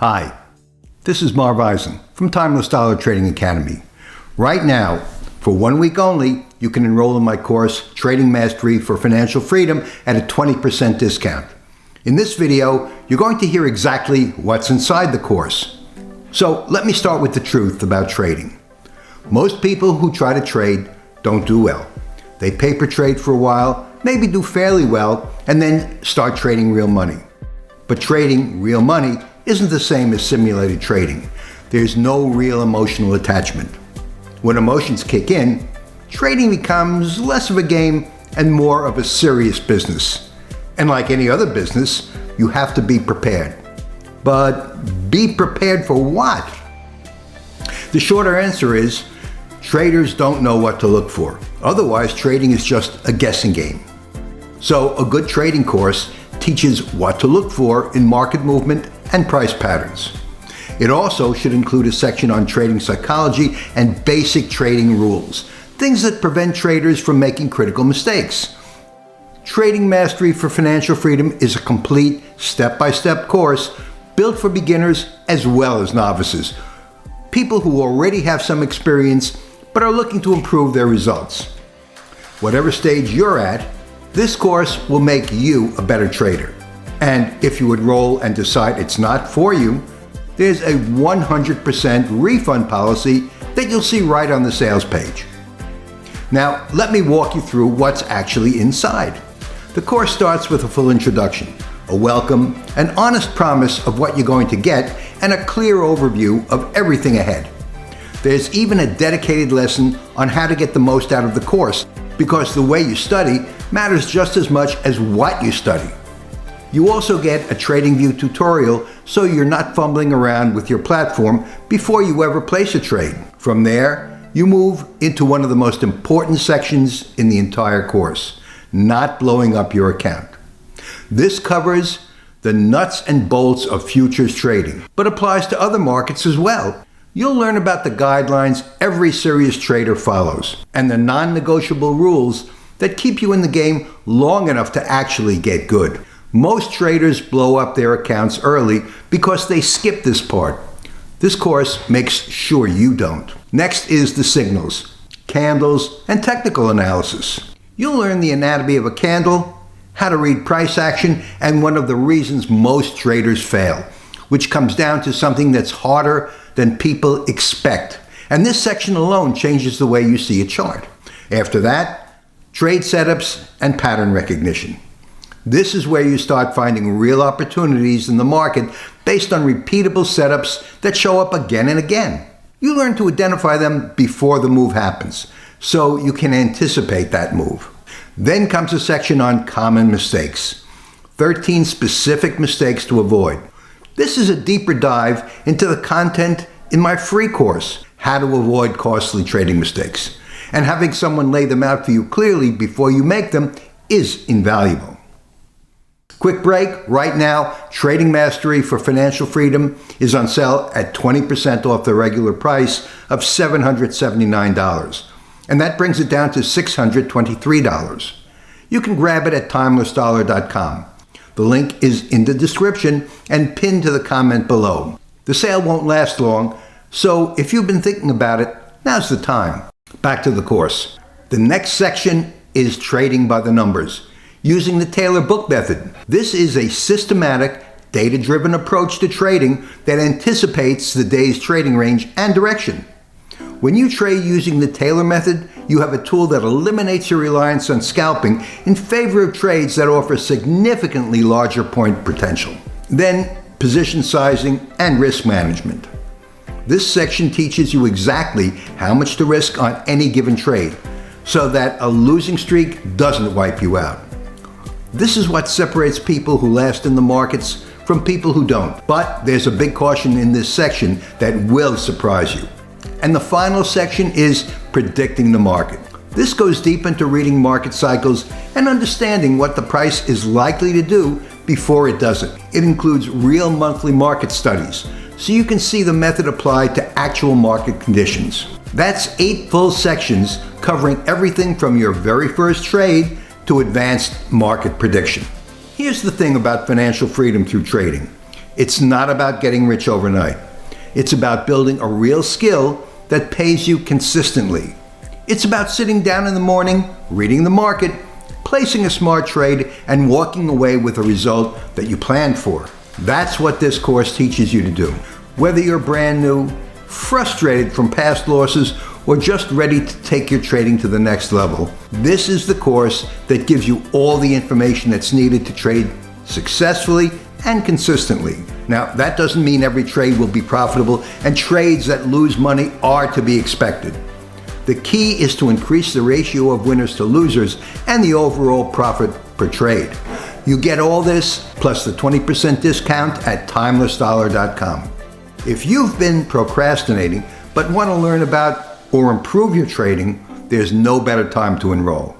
Hi, this is Marv Eisen from Timeless Dollar Trading Academy. Right now, for 1 week only, you can enroll in my course, Trading Mastery for Financial Freedom, at a 20% discount. In this video, you're going to hear exactly what's inside the course. So let me start with the truth about trading. Most people who try to trade don't do well. They paper trade for a while, maybe do fairly well, and then start trading real money. But trading real money isn't the same as simulated trading. There's no real emotional attachment. When emotions kick in, trading becomes less of a game and more of a serious business. And like any other business, you have to be prepared. But be prepared for what? The shorter answer is, traders don't know what to look for. Otherwise, trading is just a guessing game. So a good trading course teaches what to look for in market movement and price patterns. It also should include a section on trading psychology and basic trading rules, things that prevent traders from making critical mistakes. Trading Mastery for Financial Freedom is a complete step-by-step course built for beginners as well as novices, people who already have some experience but are looking to improve their results. Whatever stage you're at, this course will make you a better trader. And if you enroll and decide it's not for you, there's a 100% refund policy that you'll see right on the sales page. Now, let me walk you through what's actually inside. The course starts with a full introduction, a welcome, an honest promise of what you're going to get, and a clear overview of everything ahead. There's even a dedicated lesson on how to get the most out of the course, because the way you study matters just as much as what you study. You also get a TradingView tutorial so you're not fumbling around with your platform before you ever place a trade. From there, you move into one of the most important sections in the entire course, not blowing up your account. This covers the nuts and bolts of futures trading, but applies to other markets as well. You'll learn about the guidelines every serious trader follows, and the non-negotiable rules that keep you in the game long enough to actually get good. Most traders blow up their accounts early because they skip this part. This course makes sure you don't. Next is the signals, candles, and technical analysis. You'll learn the anatomy of a candle, how to read price action, and one of the reasons most traders fail, which comes down to something that's harder than people expect. And this section alone changes the way you see a chart. After that, trade setups and pattern recognition. This is where you start finding real opportunities in the market based on repeatable setups that show up again and again. You learn to identify them before the move happens, so you can anticipate that move. Then comes a section on common mistakes, 13 specific mistakes to avoid. This is a deeper dive into the content in my free course, How to Avoid Costly Trading Mistakes. And having someone lay them out for you clearly before you make them is invaluable. Quick break. Right now, Trading Mastery for Financial Freedom is on sale at 20% off the regular price of $779. And that brings it down to $623. You can grab it at timelessdollar.com. The link is in the description and pinned to the comment below. The sale won't last long, so if you've been thinking about it, now's the time. Back to the course. The next section is Trading by the Numbers, using the Taylor Book Method. This is a systematic, data-driven approach to trading that anticipates the day's trading range and direction. When you trade using the Taylor method, you have a tool that eliminates your reliance on scalping in favor of trades that offer significantly larger point potential. Then, position sizing and risk management. This section teaches you exactly how much to risk on any given trade, so that a losing streak doesn't wipe you out. This is what separates people who last in the markets from people who don't. But there's a big caution in this section that will surprise you. And the final section is predicting the market. This goes deep into reading market cycles and understanding what the price is likely to do before it does it. It includes real monthly market studies, so you can see the method applied to actual market conditions. That's 8 full sections covering everything from your very first trade to advanced market prediction. Here's the thing about financial freedom through trading. It's not about getting rich overnight. It's about building a real skill that pays you consistently. It's about sitting down in the morning, reading the market, placing a smart trade, and walking away with a result that you planned for. That's what this course teaches you to do. Whether you're brand new, frustrated from past losses, or just ready to take your trading to the next level, this is the course that gives you all the information that's needed to trade successfully and consistently. Now, that doesn't mean every trade will be profitable, and trades that lose money are to be expected. The key is to increase the ratio of winners to losers and the overall profit per trade. You get all this plus the 20% discount at timelessdollar.com. If you've been procrastinating but want to learn about or improve your trading, there's no better time to enroll.